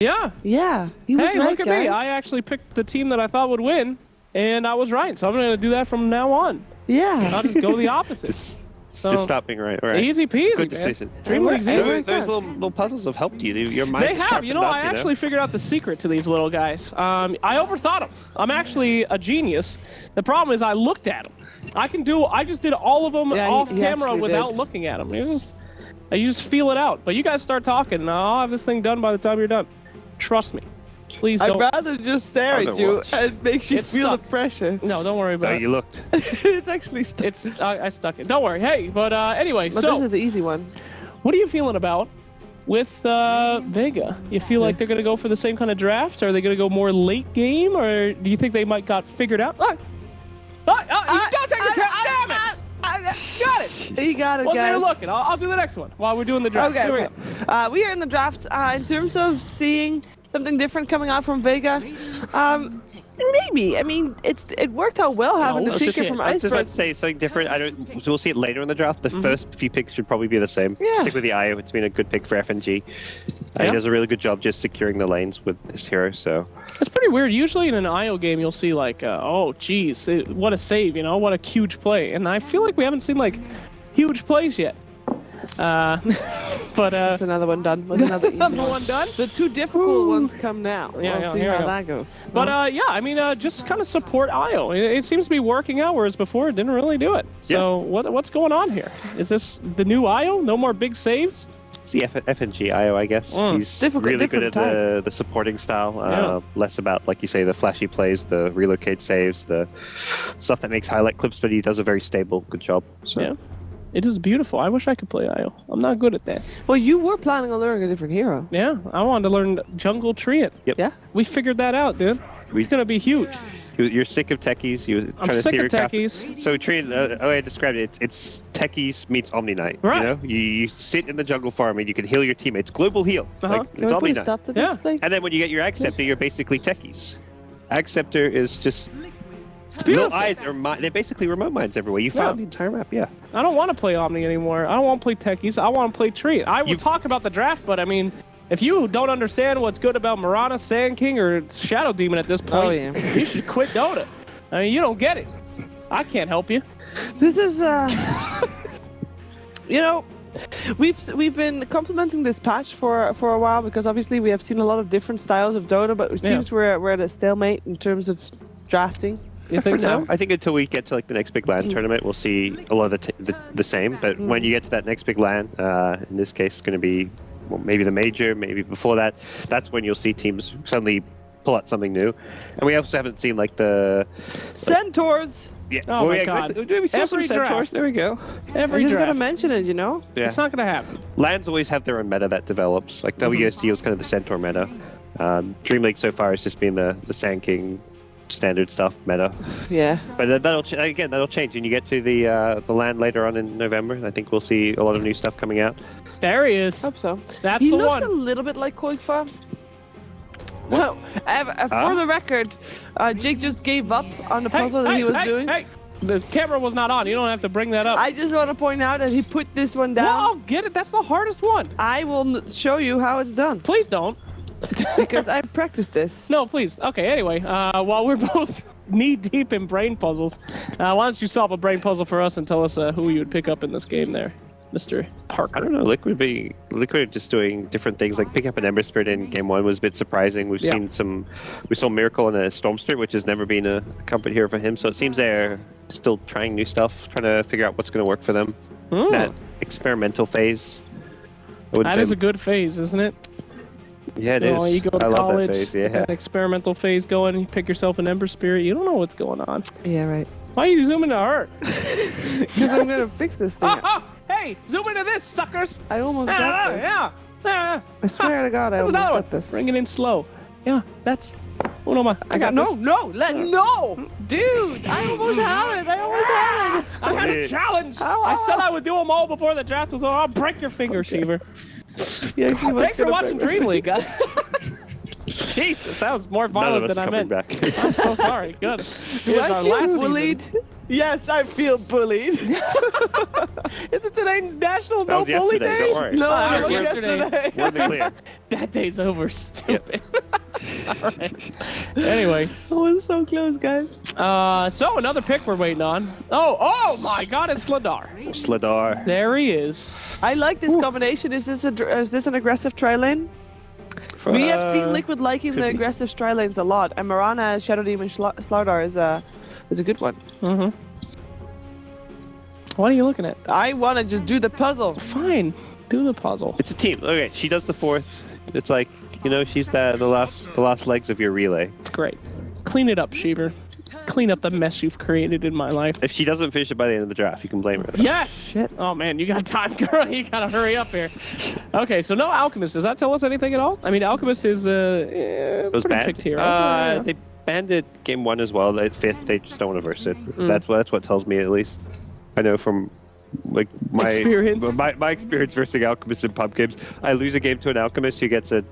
Yeah. Yeah, he was Hey, right, look at guys. me. I actually picked the team that I thought would win, and I was right. So I'm going to do that from now on. Yeah. I'll just go the opposite. Just So, stop being right. All right. Easy peasy, Good man. decision. DreamLeague's Hey, easy. Those little puzzles have helped you. Your mind They is have. sharpened You know, up, I actually figured out the secret to these little guys. I overthought them. I'm actually a genius. The problem is I looked at them. I just did all of them off camera without looking at them. You just feel it out. But you guys start talking, and I'll have this thing done by the time you're done. Trust me. Please don't. I'd rather just stare at you and it makes you feel the pressure. No, don't worry about it. You looked. It's actually stuck. I stuck it. Don't worry. Hey, but anyway, But so this is an easy one. what are you feeling about with Vega? You feel like they're going to go for the same kind of draft? Are they going to go more late game? Or do you think they might got figured out? Look! You don't take the cap! Damn it! Got it! You got it, Wasn't guys. even looking. I'll do the next one while we're doing the draft. Okay, Here we okay. go. We are in the draft. In terms of seeing something different coming out from Vega, maybe. I mean, it worked out well having the seeker from I was just about Iceberg. to say something different. We'll see it later in the draft. The first few picks should probably be the same. Yeah. Stick with the IO. It's been a good pick for FNG. He does a really good job just securing the lanes with this hero. So It's pretty weird. Usually in an IO game, you'll see like, oh, geez, what a save, you know, what a huge play. And I feel like we haven't seen like huge plays yet. But That's another one done. that's another one done. The two difficult ones come now. Yeah, we'll see here we how go. that goes. But yeah, I mean, just kind of support IO. It seems to be working out, whereas before it didn't really do it. So what's going on here? Is this the new IO? No more big saves? it's the FNG IO, I guess. He's really good at the supporting style. Less about, like you say, the flashy plays, the relocate saves, the stuff that makes highlight clips, but he does a very stable, good job. So. Yeah. It is beautiful. I wish I could play IO. I'm not good at that. Well, you were planning on learning a different hero. Yeah, I wanted to learn jungle treant. Yep. Yeah. We figured that out, dude. It's going to be huge. You're sick of techies. I'm sick of techies. So Treant, the way I described it, it's techies meets Omni Knight. Right. You know, you sit in the jungle farm and you can heal your teammates. Global heal. Like, Can it's we Omni put a Knight. stop to this, please? And then when you get your Acceptor, you're basically techies. Acceptor is just It's beautiful. no eyes or they're basically remote mines everywhere. You found the entire map, yeah. I don't want to play Omni anymore. I don't want to play techies. I want to play treant. I will talk about the draft, but I mean, if you don't understand what's good about Mirana, Sand King, or Shadow Demon at this point, you should quit Dota. I mean, you don't get it. I can't help you. This is, you know, we've been complimenting this patch for a while because obviously we have seen a lot of different styles of Dota, but it seems we're at a stalemate in terms of drafting. You think so? I think until we get to like the next big LAN tournament, we'll see a lot of the same. But when you get to that next big LAN, in this case, it's going to be maybe the major, maybe before that. That's when you'll see teams suddenly pull out something new. And we also haven't seen like the Centaurs. Yeah. Oh my God. We saw some Every Centaurs. draft. There we go. Every I just draft. gotta mention it, you know. Yeah. It's not going to happen. LANs always have their own meta that develops. Like WSD was kind of the Centaur meta. DreamLeague so far has just been the Sand King standard stuff meta. Yeah. But that'll change when you get to the LAN later on in November. I think we'll see a lot of new stuff coming out. There he is. Hope so. That's He the looks one. a little bit like Koifa. No, for the record, Jake just gave up on the puzzle that he was doing. Hey, the camera was not on. You don't have to bring that up. I just want to point out that he put this one down. Well, I'll get it. That's the hardest one. I will show you how it's done Please don't. because I've practiced this. No, please. Okay, anyway, while we're both knee-deep in brain puzzles, why don't you solve a brain puzzle for us and tell us who you would pick up in this game there, Mr. Parker? I don't know. Liquid just doing different things. Like picking up an Ember Spirit in game 1 was a bit surprising. We saw Miracle and a Storm Spirit, which has never been a comfort hero for him. So it seems they're still trying new stuff, trying to figure out what's going to work for them. That experimental phase. That is a good phase, isn't it? Yeah, it is. You go to I love college, that phase. Yeah. that experimental phase going, you pick yourself an Ember Spirit, you don't know what's going on. Yeah, right. Why are you zooming to her? Because I'm gonna fix this thing. Hey, zoom into this, suckers! I almost got this. Yeah. I swear to God, I That's almost another got one. this. Bring it in slow. Yeah, that's... Oh, no, I got no, this. no, dude! I almost had it. I had a challenge. I said I would do them all before the draft was over. I'll break your finger, Sheever. Thanks for watching DreamLeague, guys. Jesus, that was more violent than I meant. Back. I'm so sorry. Good. Here's our last season. Yes, I feel bullied. Is it today National That No was Bully yesterday, Day? don't worry. No, Ah, it was yesterday. yesterday. We're in the clear. That day's over, stupid. All right. Anyway, That was so close, guys. so another pick we're waiting on. Oh my God, it's Sladar. Sladar. There he is. I like this combination. Is this an aggressive tri lane? We have seen Liquid liking the aggressive tri lanes a lot, and Mirana as Shadow Demon Slardar is a good one. Mm-hmm. What are you looking at? I want to just do the puzzle. Fine, do the puzzle. It's a team. Okay, she does the fourth. It's like, you know, she's the last legs of your relay. Great. Clean it up, Sheever. Clean up the mess you've created in my life. If she doesn't finish it by the end of the draft, you can blame her. Yes! Shit. Oh man, you got time, girl. You gotta hurry up here. Okay, so no Alchemist. Does that tell us anything at all? I mean, Alchemist is was pretty banned. picked hero. They banned it game 1 as well. They fifth. They just don't want to verse it. That's what tells me at least. I know from like my Experience. my experience versing Alchemist in pub games. I lose a game to an Alchemist who gets a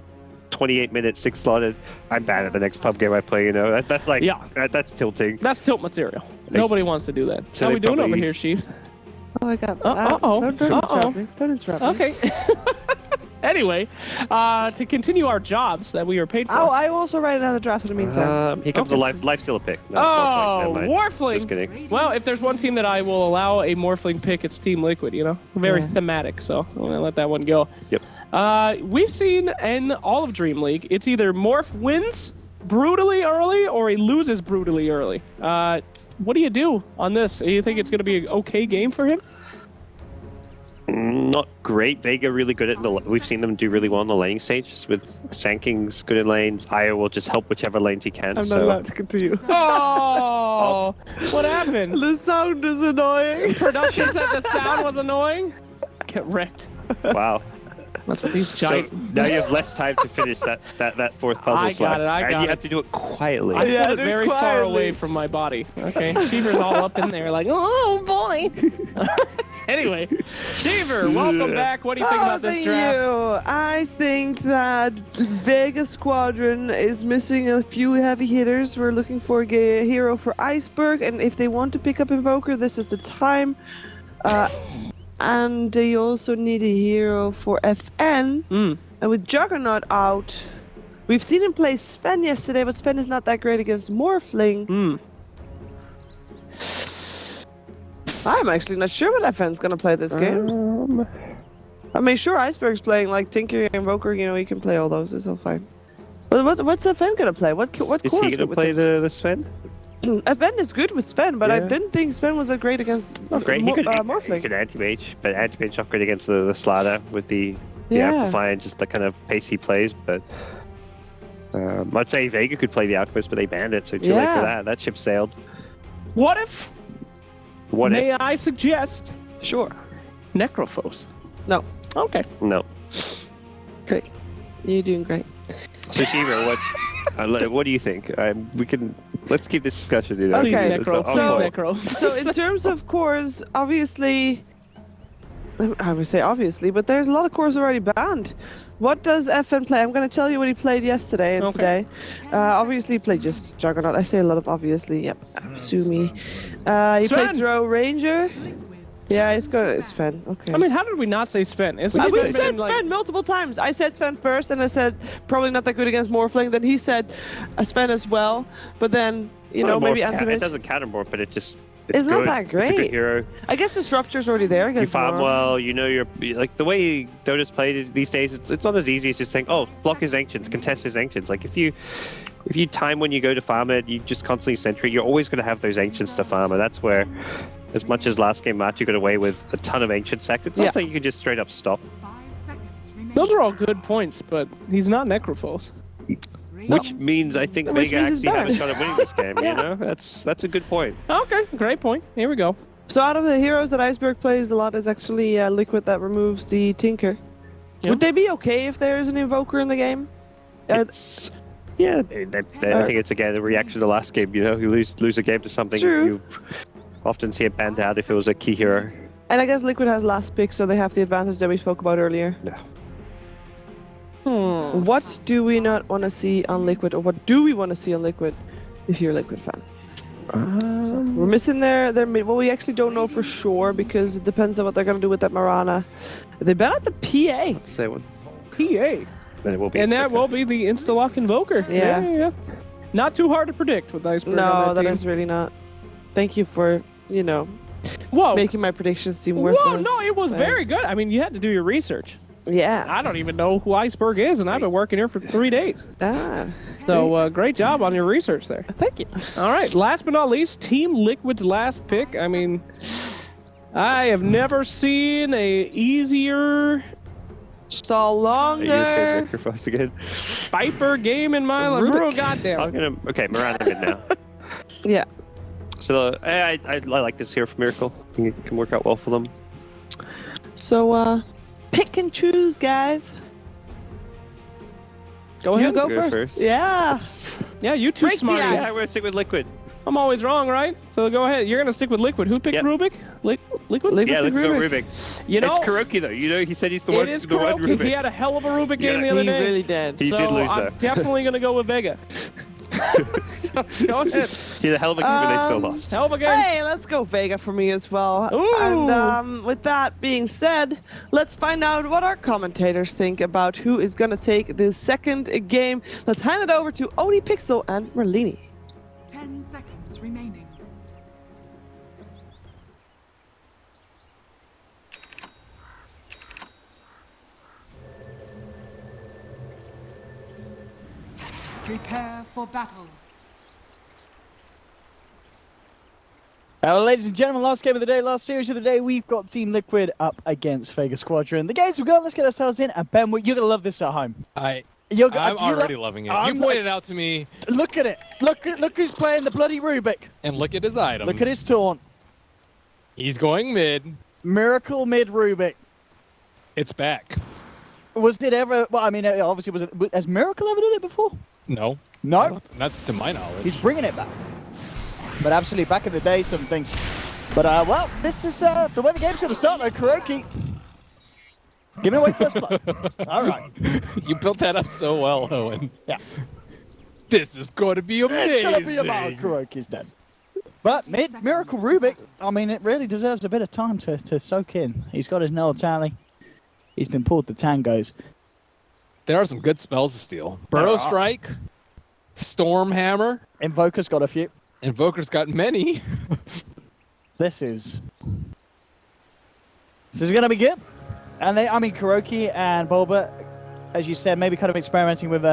28-minute 6 slotted. I'm bad at the next pub game I play. You know, that's like that's tilting. That's tilt material. Nobody wants to do that. So How they we doing over probably- here, Chiefs? Oh, I got Uh-oh. Don't interrupt me. Don't interrupt me. Okay. Anyway, to continue our jobs that we are paid for. Oh, I also write another draft in the meantime. Here comes Okay. a life steal pick. No, Oh, Never mind. Morphling. Just kidding. Well, if there's one team that I will allow a Morphling pick, it's Team Liquid, you know? Very Yeah. thematic, so I'm going to let that one go. Yep. We've seen in all of DreamLeague, it's either Morph wins brutally early or he loses brutally early. What do you do on this? Do you think it's going to be an okay game for him? Not great. Vega really good at we've seen them do really well in the laning stage with Sanking's good in lanes. Io will just help whichever lanes he can. I'm not allowed to continue. Oh! What happened? The sound is annoying. Production said the sound was annoying? Get wrecked. Wow. That's what these So giant... now you have less time to finish that fourth puzzle I got it, I and got you it. have to do it quietly. I Yeah, put it do it very far quietly. away from my body. Okay, Sheever's all up in there like, oh boy. Anyway, Sheever, welcome back. What do you think about this thank draft? you. I think that Vega Squadron is missing a few heavy hitters. We're looking for a hero for Iceberg, and if they want to pick up Invoker, this is the time. And they also need a hero for FN. And with Juggernaut out, we've seen him play Sven yesterday, but Sven is not that great against Morphling. I'm actually not sure what FN's gonna play this game. I mean, sure, Iceberg's playing like Tinker and Invoker, you know, he can play all those, it's all fine. But what's FN gonna play? What core Is he going to play the Sven? FN is good with Sven, but I didn't think Sven was that great against Great. He could Morphling. anti-mage, but anti-mage not great against the Slader with the Amplify and just the kind of pace he plays. But I'd say Vega could play the Alchemist, but they banned it, so too late for that. That ship sailed. What if? What May if? I suggest? Sure. Necrophos. No. Okay. No. Great. You're doing great. So Shiva, what do you think? Let's keep this discussion. You know? Please, Okay. Necro. Please, So- Necro. So in terms of cores, obviously, I would say obviously, but there's a lot of cores already banned. What does FN play? I'm going to tell you what he played yesterday and today. Obviously, he played just Juggernaut. I say a lot of obviously. Yep, sue me. He played Drow Ranger. Yeah, it's Sven. Okay. I mean, how did we not say Sven? It's we been said like- Sven multiple times. I said Sven first, and I said probably not that good against Morphling. Then he said Sven as well. But then, you know, maybe it anti-mage. doesn't countermorph, but it's It's not good. that It's a good great. hero. I guess Disruptor's already there. You farm well. You know, you're like the way Dota's played these days. It's not as easy as just saying, "Oh, block his ancients, contest his ancients." Like if you time when you go to farm it, you just constantly sentry. You're always going to have those ancients to farm, and that's where, as much as last game March, you got away with a ton of ancient sacks. It's not like you can just straight up stop. Those are all good points, but he's not Necrophos. Which means I think Which Vega means it's actually have a bad. shot at winning this game. You know, that's a good point. Okay, great point. Here we go. So out of the heroes that Iceberg plays a lot is actually Liquid that removes the Tinker. Yep. Would they be okay if there is an Invoker in the game? I think it's again a reaction to last game. You know, you lose a game to something. True. You often see it banned out if it was a key hero. And I guess Liquid has last pick, so they have the advantage that we spoke about earlier. No. What do we not want to see on Liquid, or what do we want to see on Liquid if you're a Liquid fan? We're missing their mid. Well, we actually don't know for sure because it depends on what they're going to do with that Marana. They've been at the PA. Say one. PA. Then it will be. And that will be the Instalock Invoker. Yeah. Not too hard to predict with Iceberg. No, that team. is really not. Thank you for, Whoa. making my predictions seem worthless. Whoa, no, it was very good. I mean, you had to do your research. Yeah. I don't even know who Iceberg is, and I've been working here for 3 days. So great job on your research there. Thank you. All right, last but not least, Team Liquid's last pick. I mean, I have never seen a easier, longer Viper game in my life. Bro, goddamn. Okay, Miranda mid now. Yeah. So I like this here for Miracle. I think it can work out well for them. So, pick and choose, guys. Go ahead. You go first. Yeah. Yeah, you two smart. Yeah, we're gonna stick with Liquid. I'm always wrong, right? So go ahead. You're gonna stick with Liquid. Who picked Rubik? Liquid? Yeah, Rubik. You know, it's Kuroki though. He said he's the it one. is the one Kuroki. Rubik. He had a hell of a Rubik game the other day. He really did. He did lose I'm definitely gonna go with Vega. So go ahead. He's a hell of a game, but they still lost. Hell of a game. Hey, let's go Vega for me as well. Ooh. And with that being said, let's find out what our commentators think about who is going to take the second game. Let's hand it over to Oni Pixel and Merlini. 10 seconds remaining. Prepare for battle. Ladies and gentlemen, last game of the day, last series of the day, we've got Team Liquid up against Vega Squadron. The games we've got, let's get ourselves in. And Ben, you're going to love this at home. I'm already loving it. You pointed out to me. Look at it. Look who's playing the bloody Rubik. And look at his items. Look at his taunt. He's going mid. Miracle mid Rubik. It's back. Was it ever, well, I mean, obviously, has Miracle ever done it before? No. No? Not to my knowledge. He's bringing it back. But absolutely, back in the day, something. But, well, this is the way the game's going to start, though. Kuroki. Give me away first blood. All right. You built that up so well, Owen. Yeah. This is going to be amazing. It's going to be about Kuroki's dead. But Miracle Rubik, I mean, it really deserves a bit of time to soak in. He's got his null tally. He's been pulled the tangos. There are some good spells to steal. Burrow Strike, Storm Hammer. Invoker's got a few. Invoker's got many. This is going to be good. And I mean, Kuroki and Bulba, as you said, maybe kind of experimenting with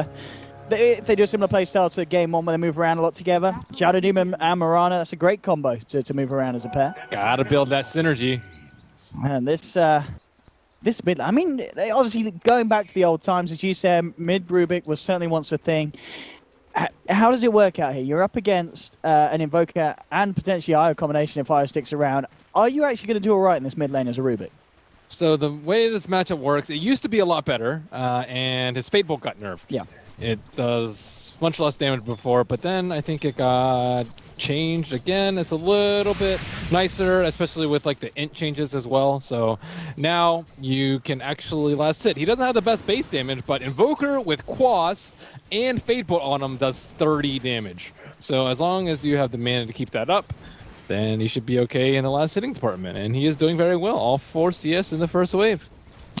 if they do a similar play style to Game 1 where they move around a lot together. Shadow Demon and Marana, that's a great combo to move around as a pair. Gotta build that synergy. And this mid, I mean, they obviously going back to the old times, as you said, mid Rubik was certainly once a thing. How does it work out here? You're up against an Invoker and potentially IO combination if IO sticks around. Are you actually going to do all right in this mid lane as a Rubik? So the way this matchup works, it used to be a lot better, and his Fate Bolt got nerfed. Yeah. It does much less damage before, but then I think it got changed again. It's a little bit nicer, especially with like the int changes as well. So now you can actually last hit. He doesn't have the best base damage, but Invoker with Quas and Fate Bolt on him does 30 damage. So as long as you have the mana to keep that up, then he should be okay in the last hitting department. And he is doing very well. All 4 CS in the first wave.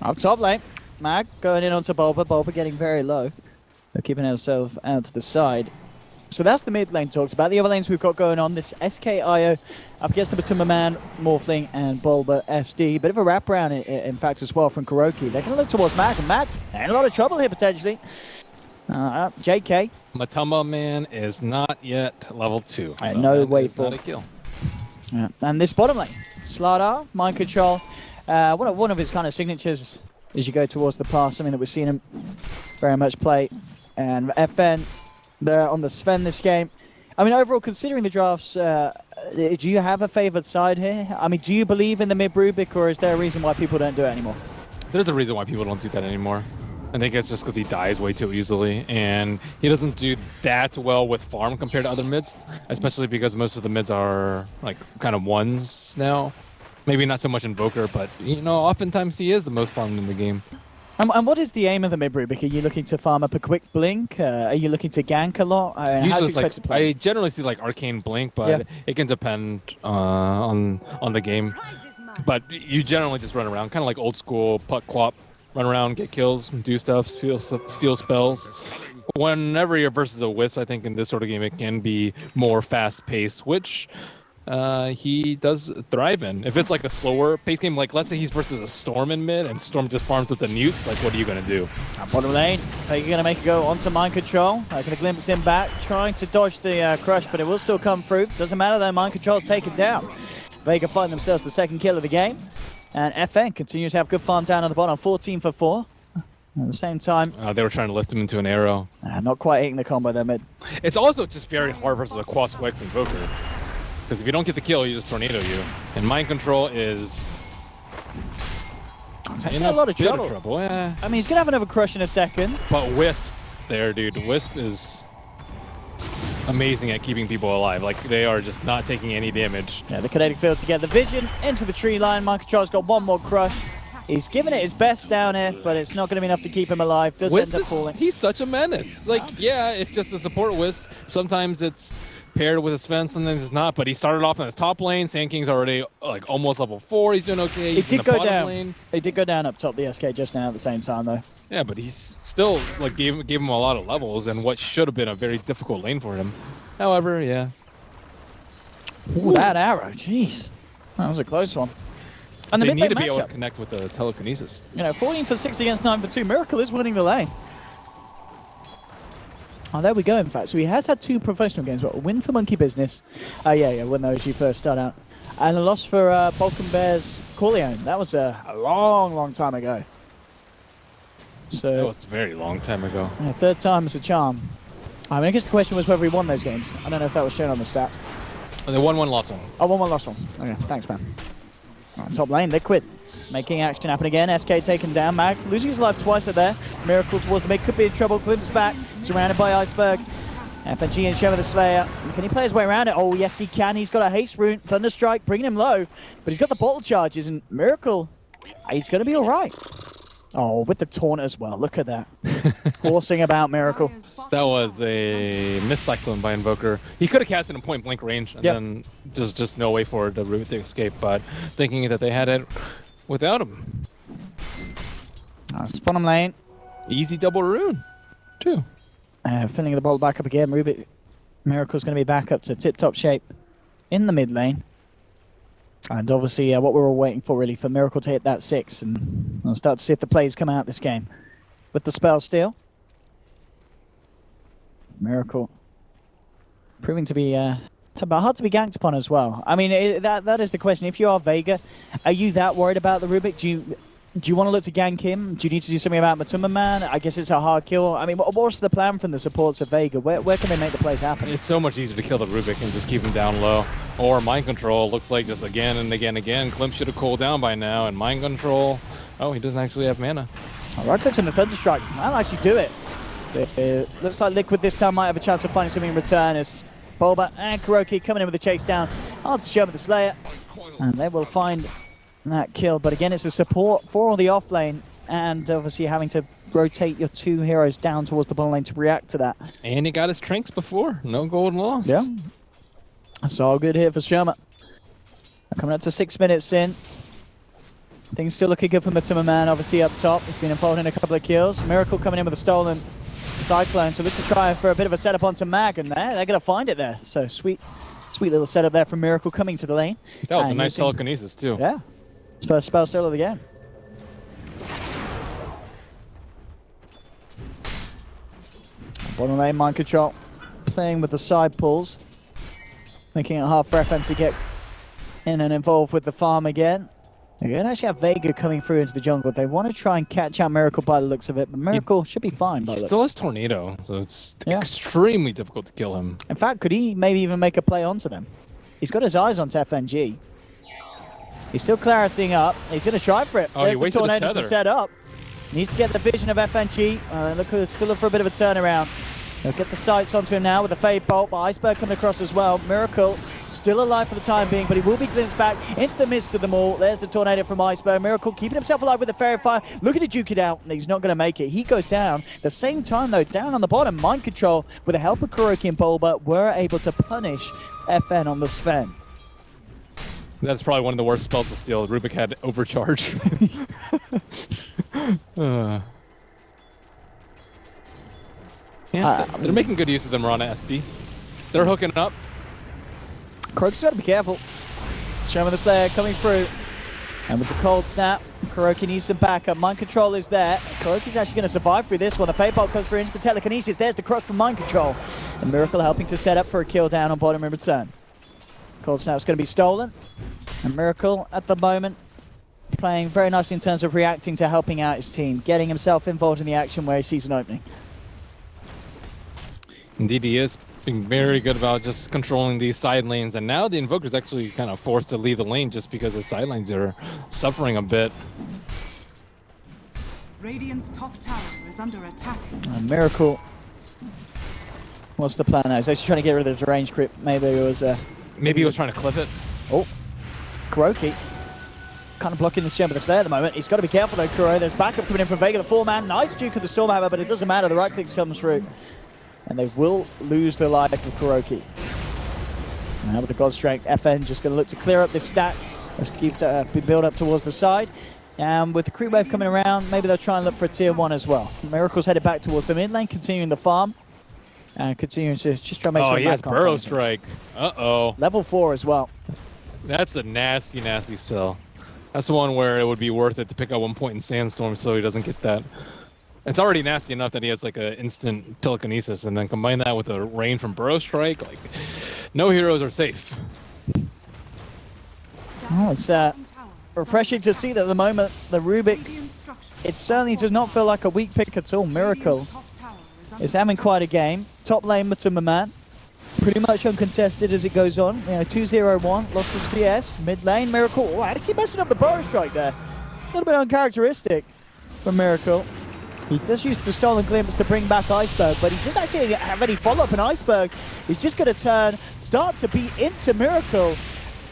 Up top lane, Mag going in onto Bulba. Bulba getting very low. They're keeping himself out to the side. So that's the mid lane talked about. The other lanes we've got going on, this SKIO up against the Batuma Man, Morphling, and Bulba SD. Bit of a wraparound, in fact, as well from Kuroki. They're going to look towards Mag, and Mag in a lot of trouble here, potentially. JK. Matamba Man is not yet level 2. So no way for not a kill. Yeah. And this bottom lane, Slardar, Mind Control. One of his kind of signatures as you go towards the pass, something that we've seen him very much play. And FN, they're on the Sven this game. I mean, overall, considering the drafts, do you have a favored side here? I mean, do you believe in the mid Rubik, or is there a reason why people don't do it anymore? There's a reason why people don't do that anymore. I think it's just because he dies way too easily, and he doesn't do that well with farm compared to other mids, especially because most of the mids are like kind of ones now. Maybe not so much Invoker, but you know, oftentimes he is the most farmed in the game. And what is the aim of the mid, Rubik? Are you looking to farm up a quick blink? Are you looking to gank a lot? How do you Usually, expect to play? I generally see like arcane blink, but it can depend on the game. But you generally just run around, kind of like old school puck quap. Run around, get kills, do stuff, steal spells. Whenever you're versus a Wisp, I think in this sort of game it can be more fast-paced, which he does thrive in. If it's like a slower pace game, like let's say he's versus a Storm in mid, and Storm just farms with the newts, like what are you going to do? Bottom lane, are you going to make a go onto Mind Control? Going to glimpse him back, trying to dodge the crush, but it will still come through. Doesn't matter though, Mind Control's taken down. Vega find themselves the second kill of the game. And FN continues to have good farm down on the bottom, 14 for 4. At the same time... they were trying to lift him into an arrow. Not quite hitting the combo there mid. It's also just very hard versus a Quas Wex Invoker. Because if you don't get the kill, you just tornado you. And Mind Control is... in a lot of trouble. Yeah. I mean, he's going to have another crush in a second. But Wisp there, dude. Wisp is amazing at keeping people alive. Like, they are just not taking any damage. Yeah, the kinetic field to get the vision into the tree line. Mind Control's got one more crush. He's given it his best down here, but it's not going to be enough to keep him alive. Does Wisp end up falling. He's such a menace. Like, yeah, it's just a support Wisp. Sometimes it's paired with a Sven, sometimes it's not. But he started off in his top lane. Sand King's already like almost level 4. He's doing okay. He did go down. Lane. He did go down up top the SK just now at the same time, though. Yeah, but he's still like gave him a lot of levels and what should have been a very difficult lane for him. However, yeah. Ooh, that arrow, jeez. That was a close one. And they need to be able to connect with the telekinesis. You know, 14 for 6 against 9 for 2. Miracle is winning the lane. Oh, there we go, in fact. So he has had 2 professional games. But a win for Monkey Business. When those you first start out. And a loss for Balkan Bears Corleone. That was a long, long time ago. So that was a very long time ago. Yeah, 3rd time is a charm. I mean, I guess the question was whether he won those games. I don't know if that was shown on the stats. They won one, lost one. Oh, 1-1, lost one. Okay, thanks, man. Right, top lane, Liquid. Making action happen again. SK taken down. Mag losing his life twice there. Miracle towards the mid. Could be in trouble. Glimpse back. Surrounded by Iceberg. FNG and Sheva the Slayer. Can he play his way around it? Oh, yes, he can. He's got a haste rune. Thunderstrike bringing him low. But he's got the bottle charges. And Miracle, he's going to be all right. Oh, with the taunt as well. Look at that. Horsing about Miracle. That was a miscyclone by Invoker. He could have cast it in point blank range, and then there's just no way for the root to escape. But thinking that they had it without him. Nice. Bottom lane. Easy double rune, too. Filling the ball back up again. Rubik. Miracle's going to be back up to tip-top shape in the mid lane. And obviously, what we're all waiting for, really, for Miracle to hit that 6. And we'll start to see if the plays come out this game. With the spell steal. Miracle proving to be it's about hard to be ganked upon as well. I mean, that is the question. If you are Vega, are you that worried about the Rubik? Do you want to look to gank him? Do you need to do something about Matuma Man? I guess it's a hard kill. I mean, what's the plan from the supports of Vega? Where can they make the plays happen? It's so much easier to kill the Rubik and just keep him down low. Or Mind Control looks like just again and again and again. Klimt should have cooled down by now. And Mind Control, oh, he doesn't actually have mana. Right clicks on the Thunderstrike. That'll actually do it. Looks like Liquid this time might have a chance of finding something in return as Bulba and Kuroki coming in with a chase down. Hard to show with the Slayer. And they will find that kill. But again, it's a support for the off lane. And obviously having to rotate your 2 heroes down towards the bottom lane to react to that. And he got his Trinks before. No gold lost. Yeah. That's all good here for Sherma. Coming up to 6 minutes in. Things still looking good for Matuma Man, obviously up top. He's been involved in a couple of kills. Miracle coming in with a stolen Cyclone. So look to try for a bit of a setup onto Mag, and they're going to find it there. So sweet little setup there from Miracle coming to the lane. That was a nice telekinesis too. Yeah. His first spell steal of the game. Bottom lane, Mind Control. Playing with the side pulls. Making it hard for FN to get in and involved with the farm again. They're going to actually have Vega coming through into the jungle. They want to try and catch out Miracle by the looks of it, but Miracle should be fine by the looks. Still has Tornado, so it's extremely difficult to kill him. In fact, could he maybe even make a play onto them? He's got his eyes onto FNG. He's still claritying up. He's going to try for it. Oh, there's he wasted the Tornado his tether. to set up. Needs to get the vision of FNG. Look for a bit of a turnaround. They'll get the sights onto him now with the Fade Bolt, but Iceberg coming across as well. Miracle still alive for the time being, but he will be glimpsed back into the midst of them all. There's the tornado from Iceberg. Miracle keeping himself alive with the fairy fire, looking to duke it out, and he's not going to make it. He goes down. At the same time, though, down on the bottom, Mind Control, with the help of KuroKy and Bulba, were able to punish FN on the Sven. That's probably one of the worst spells to steal. Rubik had overcharge. Yeah, they're making good use of them, Rana SD. They're hooking up. KuroKy's got to be careful. Shaman the Slayer coming through. And with the cold snap, KuroKy needs some backup. Mind Control is there. KuroKy's actually going to survive through this one. The Fadebolt comes through into the telekinesis. There's the Crux from Mind Control. And Miracle helping to set up for a kill down on bottom in return. Cold snap's going to be stolen. And Miracle, at the moment, playing very nicely in terms of reacting to helping out his team, getting himself involved in the action where he sees an opening. Indeed, he is being very good about just controlling these side lanes, and now the Invoker's actually kind of forced to leave the lane just because the side lanes are suffering a bit. Radiant's top tower is under attack. Miracle. What's the plan now? He's actually trying to get rid of the range creep. Maybe it was maybe he was trying to clip it. Oh, KuroKy kind of blocking the Shaman of the Slayer at the moment. He's got to be careful though, Kuro. There's backup coming in from Vega, the 4-man. Nice Duke of the Stormhammer, but it doesn't matter. The right clicks comes through. And they will lose the life of KuroKy. Now with the God Strength, FN just going to look to clear up this stack. Let's keep be build up towards the side. And with the creep wave coming around, maybe they'll try and look for a tier 1 as well. Miracle's headed back towards the mid lane, continuing the farm. And continuing to just try to make sure. Oh, he has Burrow Strike. Uh-oh. Level 4 as well. That's a nasty, nasty spell. That's the one where it would be worth it to pick up 1 point in Sandstorm so he doesn't get that. It's already nasty enough that he has like an instant telekinesis, and then combine that with a rain from Burrow Strike, like, no heroes are safe. Oh, it's refreshing to see that at the moment, the Rubik, it certainly does not feel like a weak pick at all. Miracle is having quite a game. Top lane Matuma, pretty much uncontested as it goes on. You know, 2-0-1, lots of CS. Mid lane, Miracle, oh, actually messing up the Burrow Strike there. A little bit uncharacteristic for Miracle. He does use the Stolen Glimpse to bring back Iceberg, but he didn't actually have any follow-up in Iceberg. He's just going to start to beat into Miracle.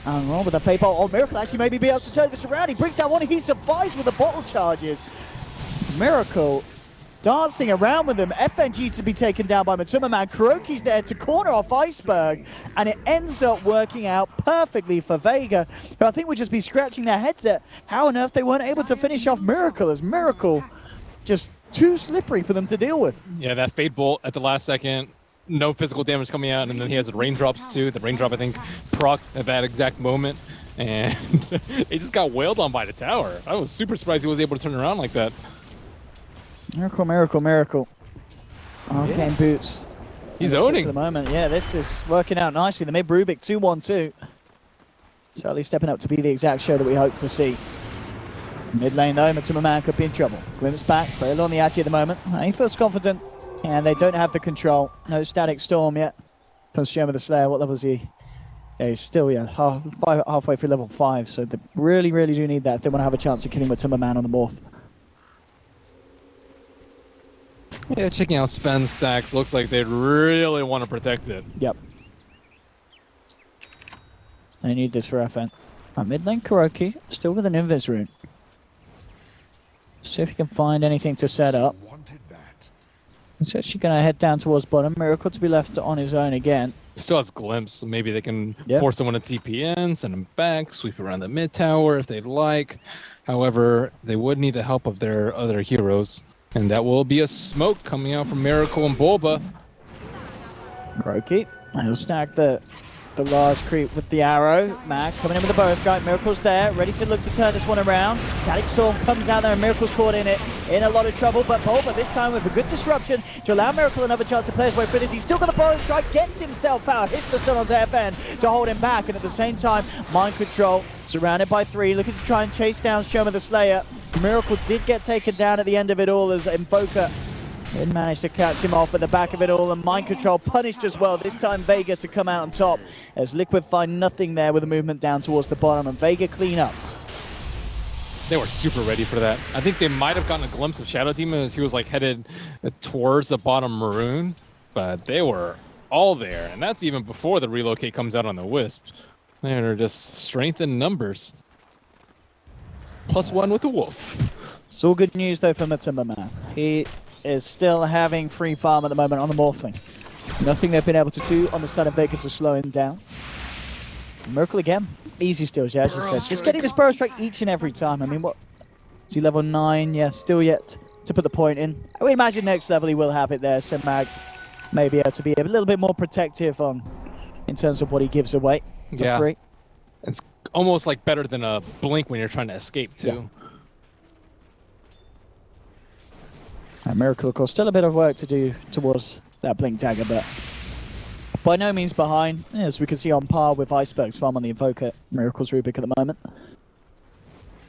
And roll with a Fadebolt. Oh, Miracle actually maybe be able to turn this around. He brings down one, he survives with the bottle charges. Miracle dancing around with them. FNG to be taken down by Matuma. KuroKy's there to corner off Iceberg, and it ends up working out perfectly for Vega, who I think would just be scratching their heads at how on earth they weren't able to finish off Miracle, as Miracle just too slippery for them to deal with. Yeah, that Fadebolt at the last second, no physical damage coming out, and then he has the raindrops too. The raindrop, I think, procs at that exact moment, and he just got wailed on by the tower. I was super surprised he was able to turn around like that. Miracle, Miracle, Miracle. Arcane Boots. He's owning. At the moment, yeah, this is working out nicely. The mid Rubik 2-1-2. Certainly stepping up to be the exact show that we hope to see. Mid lane though, Matuma could be in trouble. Glimpse back, very low on the Agi at the moment. He feels confident, and they don't have the control. No static storm yet. Comes Shaman the Slayer, what level is he? Yeah, he's still, halfway through level 5, so they really, really do need that if they want to have a chance of killing Matuma on the morph. Yeah, checking out Sven's stacks, looks like they really want to protect it. Yep. They need this for FN. Mid lane KuroKy, still with an Invis rune. See if you can find anything to set up. He's actually going to head down towards bottom. Miracle to be left on his own again. Still has Glimpse, so maybe they can force someone to TP in, send him back, sweep around the mid tower if they'd like. However, they would need the help of their other heroes, and that will be a smoke coming out from Miracle and Bulba. KuroKy, he'll stack the large creep with the arrow. Mag coming in with the bow strike. Miracle's there, ready to look to turn this one around. Static Storm comes out there, and Miracle's caught in it. In a lot of trouble, but Bulba this time with a good disruption to allow Miracle another chance to play his way through this. He's still got the bow strike, gets himself out, hits the stun onto FN to hold him back, and at the same time, Mind Control surrounded by 3, looking to try and chase down Shaman the Slayer. Miracle did get taken down at the end of it all as Invoker did manage to catch him off at the back of it all, and Mind Control punished as well. This time Vega to come out on top as Liquid find nothing there with the movement down towards the bottom, and Vega clean up. They were super ready for that. I think they might have gotten a glimpse of Shadow Demon as he was like headed towards the bottom maroon, but they were all there, and that's even before the relocate comes out on the Wisp. They're just strength in numbers. +1 with the Wolf. It's all good news though for Matumba. He is still having free farm at the moment on the Morphling. Nothing they've been able to do on the start of Vega to slow him down. Miracle again. Easy steals, yeah, as you said. Just getting this Burrow Strike each and every time. I mean, what? Is he level 9? Yeah, still yet to put the point in. I would imagine next level he will have it there, so Mag may be able to be a little bit more protective on in terms of what he gives away for free. It's almost like better than a blink when you're trying to escape too. And Miracle, of course, still a bit of work to do towards that blink dagger, but by no means behind, as we can see on par with Iceberg's farm on the Invoker. Miracle's Rubik at the moment.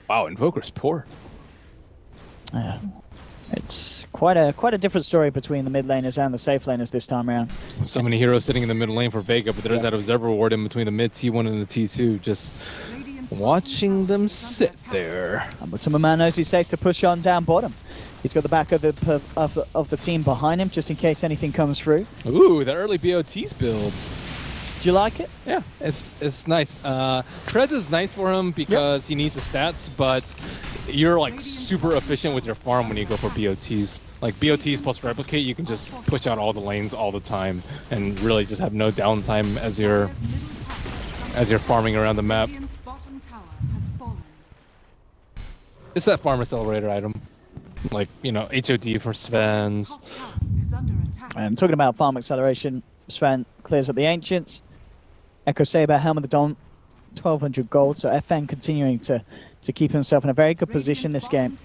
Wow, Invoker's poor. Yeah. It's quite a different story between the mid laners and the safe laners this time around. So many heroes sitting in the middle lane for Vega, but there's that observer ward in between the mid T1 and the T2, just watching them sit there. But Matumba knows he's safe to push on down bottom. He's got the back of the team behind him, just in case anything comes through. Ooh, the early BOT's builds. Do you like it? Yeah, it's nice. Trez is nice for him because he needs the stats, but you're like super efficient with your farm when you go for BOTs. Like BOTs plus replicate, you can just push out all the lanes all the time and really just have no downtime as you're farming around the map. It's that farm accelerator item. Like, you know, HOD for Sven's. I'm talking about farm acceleration. Sven clears up the Ancients. Echo Saber, Helm of the Dawn, 1200 gold. So FN continuing to keep himself in a very good position this game.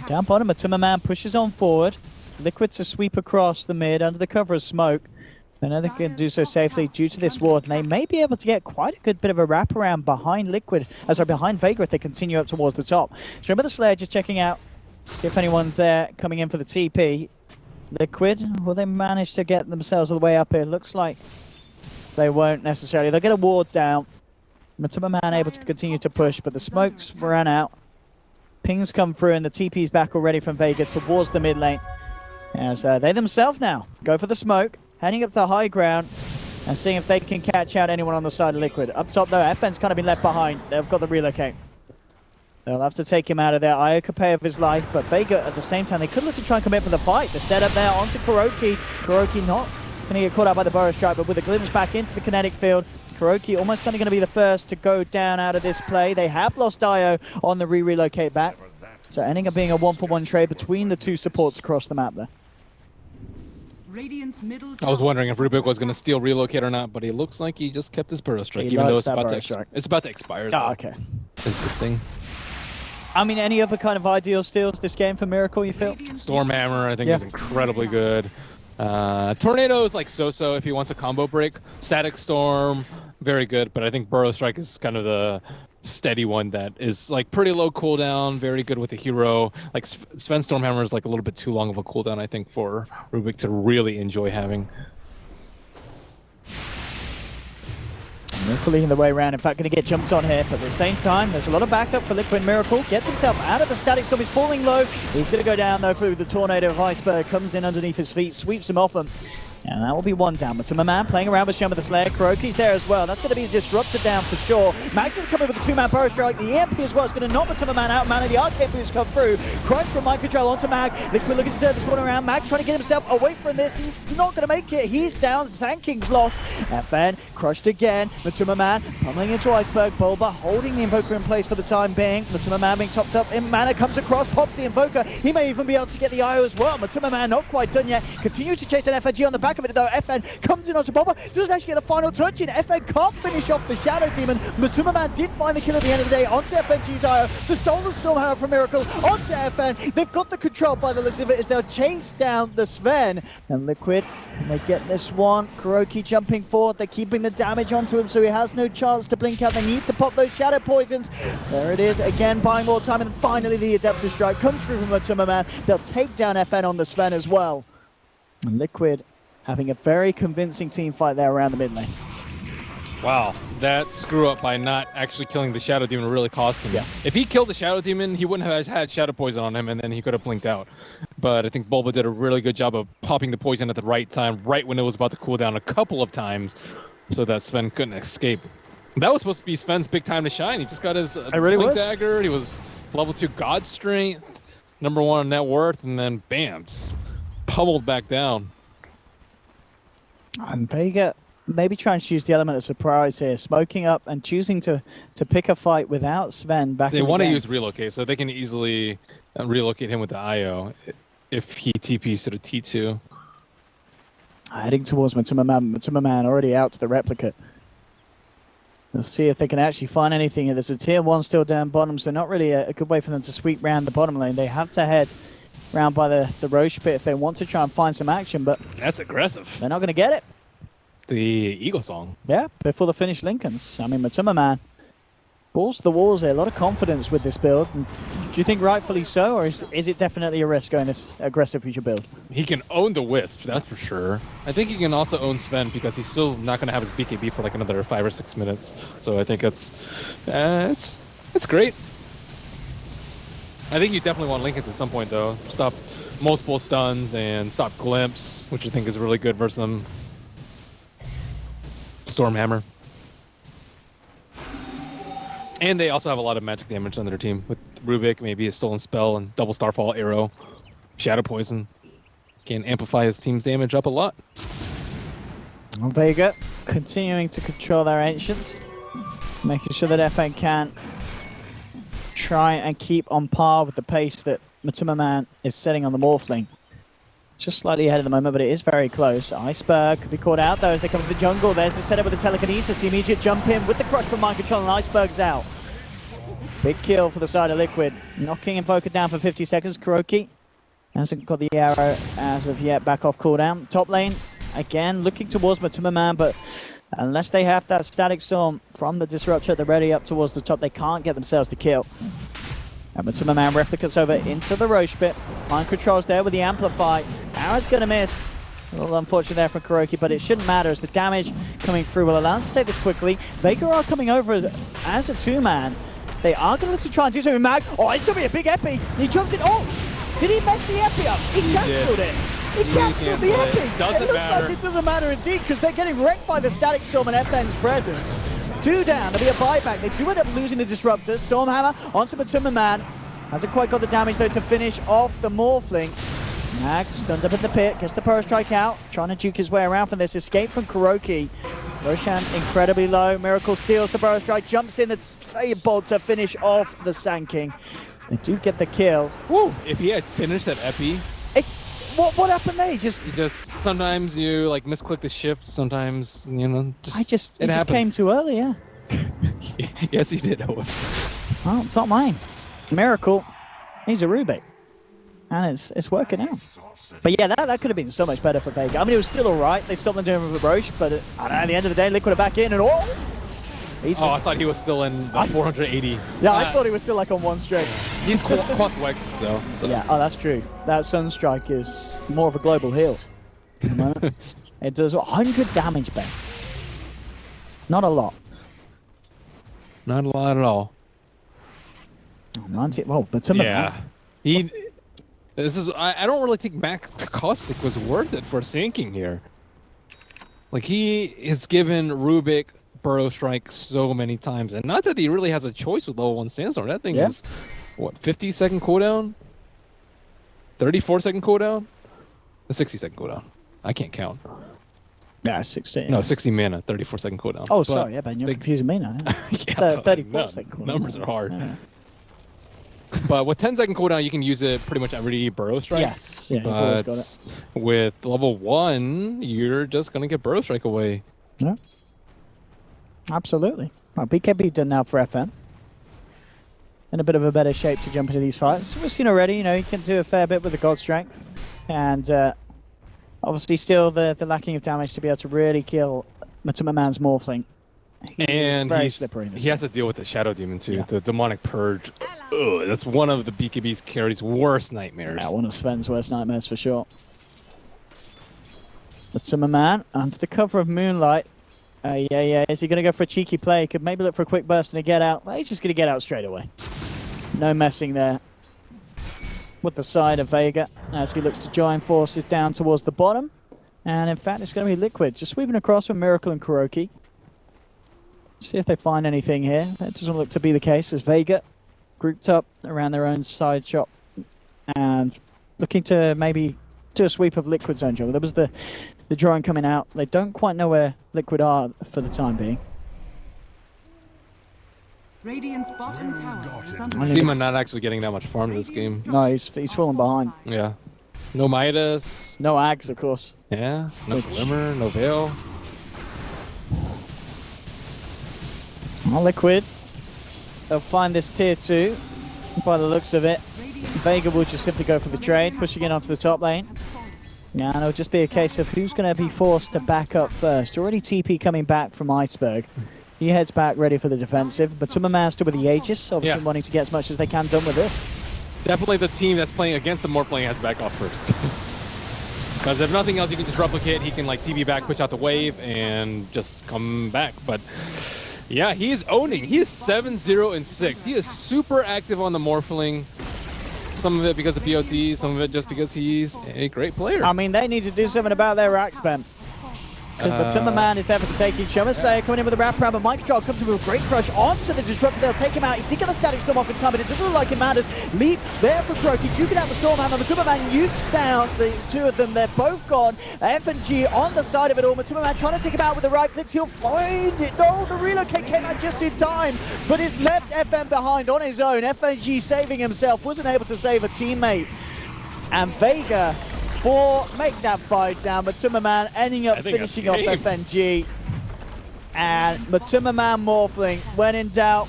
Down bottom, Matumba pushes on forward. Liquid to sweep across the mid under the cover of smoke. I know they can do so safely due to this ward, and they may be able to get quite a good bit of a wraparound behind behind Vega if they continue up towards the top. So remember the Slayer just checking out, see if anyone's there coming in for the TP. Liquid, will they manage to get themselves all the way up here? Looks like they won't necessarily. They'll get a ward down. Matumba able to continue to push, but the smokes ran out. Pings come through, and the TP's back already from Vega towards the mid lane. As they themselves now go for the smoke, heading up to the high ground, and seeing if they can catch out anyone on the side of Liquid. Up top, though, FN's kind of been left behind. They've got the relocate. They'll have to take him out of there. Io could pay of his life, but Vega, at the same time, they could look to try and commit for the fight. The setup there onto KuroKy. KuroKy not going to get caught out by the Burrow Strike, but with a glimpse back into the kinetic field, KuroKy almost certainly going to be the first to go down out of this play. They have lost Io on the relocate back. So ending up being a 1-for-1 trade between the two supports across the map there. I was wondering if Rubik was going to steal relocate or not, but he looks like he just kept his Burrow Strike, even though it's about to expire. Oh, okay. That's the thing. I mean, any other kind of ideal steals this game for Miracle, you feel? Stormhammer, I think, is incredibly good. Tornado is like so-so if he wants a combo break. Static Storm, very good, but I think Burrow Strike is kind of the steady one that is like pretty low cooldown, very good with the hero. Like Sven Stormhammer is like a little bit too long of a cooldown, I think, for Rubik to really enjoy having. Miracle leading the way around, in fact, going to get jumped on here, but at the same time, there's a lot of backup for Liquid. Miracle gets himself out of the static storm. He's falling low. He's going to go down, though, through the tornado of Iceberg, comes in underneath his feet, sweeps him off them. And that will be one down. Matumba playing around with Shun with the Slayer. KuroKy's there as well. That's going to be disrupted down for sure. Mag's going to come in with a 2-man Burrow Strike. The EMP as well is going to knock Matumba out. Man, the arcade boots come through. Crunch from Mind Control onto Mag. Liquid looking to turn this one around. Mag trying to get himself away from this. He's not going to make it. He's down. Sanking's lost. FN crushed again. Matumba pummeling into Iceberg. Bulba holding the Invoker in place for the time being. Matumba being topped up in mana. Comes across, pops the Invoker. He may even be able to get the IO as well. Matumba not quite done yet. Continues to chase an FNG on the back of it, though. FN comes in onto Bulba, doesn't actually get the final touch in. FN can't finish off the Shadow Demon. Matumba did find the kill at the end of the day onto FNG's IO. The stolen Stormhammer from Miracle onto FN. They've got the control by the looks of it as they'll chase down the Sven. And Liquid, and they get this one. KuroKy jumping forward. They're keeping the damage onto him, so he has no chance to blink out. They need to pop those Shadow Poisons. There it is, again, buying more time, and then finally the Adeptus Strike comes through from Matumba. They'll take down FN on the Sven as well. And Liquid having a very convincing team fight there around the mid lane. Wow, that screw up by not actually killing the Shadow Demon really cost him. Yeah. If he killed the Shadow Demon, he wouldn't have had Shadow Poison on him, and then he could have blinked out. But I think Bulba did a really good job of popping the poison at the right time, right when it was about to cool down a couple of times, so that Sven couldn't escape. That was supposed to be Sven's big time to shine. He just got his Blink Dagger. He was level 2 God Strength, number 1 net worth, and then bam, pummeled back down. And Vega maybe trying to use the element of surprise here, smoking up and choosing to pick a fight without Sven back in the game. They want to use relocate, so they can easily relocate him with the IO if he TPs to the T2. Heading towards Matuma Man. Matuma Man already out to the replicate. Let's see if they can actually find anything here. There's a tier 1 still down bottom, so not really a good way for them to sweep round the bottom lane. They have to head round by the Roche pit if they want to try and find some action, but that's aggressive. They're not going to get it. The Eagle Song. Yeah, before the finished Lincolns. I mean, Matuma Man balls to the walls here. A lot of confidence with this build. And do you think rightfully so, or is it definitely a risk going this aggressive with your build? He can own the Wisp, that's for sure. I think he can also own Sven because he's still not going to have his BKB for like another 5 or 6 minutes. So I think it's great. I think you definitely want Lincoln at some point though. Stop multiple stuns and stop Glimpse, which I think is really good versus them. Stormhammer. And they also have a lot of magic damage on their team with Rubik, maybe a Stolen Spell and double Starfall Arrow, Shadow Poison. Can amplify his team's damage up a lot. Vega continuing to control their Ancients, making sure that FN can try and keep on par with the pace that Matuma Man is setting on the Morphling. Just slightly ahead at the moment, but it is very close. Iceberg could be caught out though as they come to the jungle. There's the setup with the telekinesis, the immediate jump in with the crush from Mind Control, and Iceberg's out. Big kill for the side of Liquid. Knocking Invoker down for 50 seconds. Kuroki hasn't got the arrow as of yet, back off cooldown. Top lane, again, looking towards Matuma Man, but unless they have that Static Storm from the Disruptor at the ready up towards the top, they can't get themselves to kill. And Matuma Man replicates over into the Roche pit. Mind Control's there with the Amplify. Arrow's going to miss. A little unfortunate there for Kuroki, but it shouldn't matter as the damage coming through will allow them to take this quickly. Vega are coming over as a 2-man. They are going to look to try and do something Mag. Oh, it's going to be a big epi. He jumps in. Oh, did he mess the epi up? He cancelled it. He cancelled the epi. It looks like it doesn't matter indeed because they're getting wrecked by the Static Storm and FN's presence. 2 down, there'll be a buyback. They do end up losing the Disruptor. Stormhammer onto Matuma Man. Hasn't quite got the damage though to finish off the Morphling. Mag stunned up in the pit, gets the Burrow Strike out, trying to juke his way around from this escape from Kuroki. Roshan incredibly low. Miracle steals the Burrow Strike, jumps in the Firebolt to finish off the Sand King. They do get the kill. Woo! If he had finished that epi, it's what happened there? You just sometimes you like misclick the shift. Sometimes it just came too early. Yeah. Yes, he did. Well, it's not mine. Miracle. He's a Rubik. And it's working out. But yeah, that could have been so much better for Vega. I mean, it was still alright. They stopped them doing with Roche, but at the end of the day, Liquid are back in and I thought he was still in 480. Yeah, I thought he was still like on 1 straight. He's cross Wex though. So. Yeah, that's true. That Sunstrike is more of a global heal. It does 100 damage, Ben. Not a lot. Not a lot at all. 90. Well, but yeah, I don't really think Max Caustic was worth it for sinking here. Like he has given Rubik Burrow Strike so many times, and not that he really has a choice with level 1 Sandstorm. That thing is what, 50-second cooldown, 34-second cooldown, a 60-second cooldown. I can't count. Yeah, 60. No, 60 mana, 34-second cooldown. Oh, sorry, yeah, Ben, you're confusing me now. Yeah. 34-second cooldown. Numbers are hard. Yeah. But with 10-second cooldown, you can use it pretty much every Burrow Strike. Yes, yeah, you've always got it. With level 1, you're just going to get Burrow Strike away. Yeah. Absolutely. Well, BKB done now for FN. In a bit of a better shape to jump into these fights. We've seen already, he can do a fair bit with the God Strength. And obviously still the lacking of damage to be able to really kill Matuma Man's Morphling. And he has to deal with the Shadow Demon too, the Demonic Purge. Ugh, that's one of the BKB's carry's worst nightmares. Yeah, one of Sven's worst nightmares for sure. Matuma Man, under the cover of moonlight, Yeah. Is he going to go for a cheeky play? Could maybe look for a quick burst and a get out. Well, he's just going to get out straight away. No messing there with the side of Vega as he looks to join forces down towards the bottom. And in fact, it's going to be Liquid just sweeping across from Miracle and Kuroki. See if they find anything here. That doesn't look to be the case as Vega grouped up around their own side shop and looking to maybe do a sweep of Liquid's own jungle. There was the drone coming out. They don't quite know where Liquid are for the time being. Radiant's bottom tower is under Zima not actually getting that much farm this game. No, he's falling behind. Yeah. No Midas. No Ags, of course. Yeah. No Glimmer, no Veil. Well, Liquid, they'll find this tier 2 by the looks of it. Vega will just simply go for the trade, pushing in onto the top lane. Yeah, and it'll just be a case of who's going to be forced to back up first. Already TP coming back from Iceberg. He heads back ready for the defensive, but Tumberman still with the Aegis, obviously wanting to get as much as they can done with this. Definitely the team that's playing against the Morphling has to back off first. Because if nothing else, you can just replicate. He can like TP back, push out the wave, and just come back. But yeah, he is owning. He is 7-0-6. He is super active on the Morphling. Some of it because of BOT, some of it just because he's a great player. I mean, they need to do something about their rack spam. But Timberman is there for the taking. Show us there coming in with a wrap around, but Mike Trout comes with a great crush onto the Disruptor. They'll take him out. He did get a static storm off in time, but it doesn't look like it matters. Leap there for Croaky, juking out the Stormhammer. But Timberman ukes down the two of them. They're both gone. F&G on the side of it all. But Timberman trying to take him out with the right clicks. He'll find it. No, the relocate came out just in time, but it's left FM behind on his own. F&G saving himself, wasn't able to save a teammate. And Vega make that fight down, but Timmerman ending up finishing off FNG. And the Timmerman Morphling, when in doubt,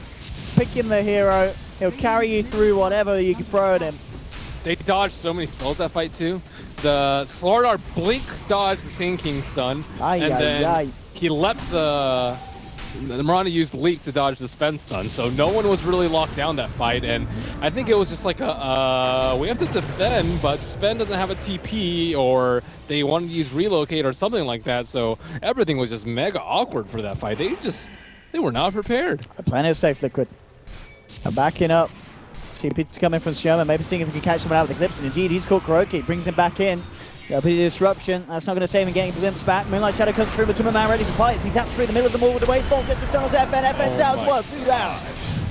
pick him the hero. He'll carry you through whatever you can throw at him. They dodged so many spells that fight too. The Slardar blink dodged the Sand King stun, he left the Miranda used Leak to dodge the Sven stun, so no one was really locked down that fight, and I think it was just like we have to defend, but Sven doesn't have a TP, or they wanted to use Relocate or something like that, so everything was just mega awkward for that fight. They were not prepared. Plenty of safe Liquid. Now backing up. CP's coming from Sherman, maybe seeing if he can catch someone out with the Eclipse, and indeed he's caught Kuroki, brings him back in. There'll be a disruption. That's not going to save him getting the glimpse back. Moonlight Shadow comes through, but Timberman ready to fight. He's out through the middle of the wall with the wave fall. Gets the stun on FN down as well. 2 down.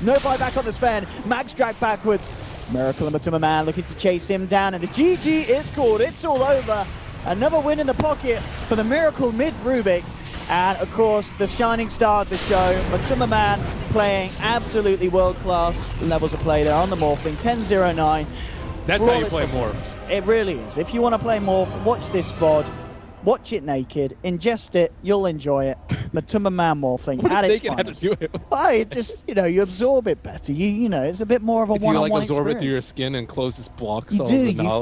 No buyback on the Sven. Max dragged backwards. Miracle and Timberman looking to chase him down, and the GG is called. It's all over. Another win in the pocket for the Miracle mid Rubik. And of course, the shining star of the show, Timberman playing absolutely world-class levels of play there on the Morphling. 10-0-9. That's how you play Morphs. It really is. If you want to play Morph, watch this VOD. Watch it naked. Ingest it. You'll enjoy it. Timberman Morphling. What does naked have to do it? Why? It just, you absorb it better. You know, it's a bit more of a one-on-one experience. Do you like absorb it through your skin and close this blocks you all do. the knowledge?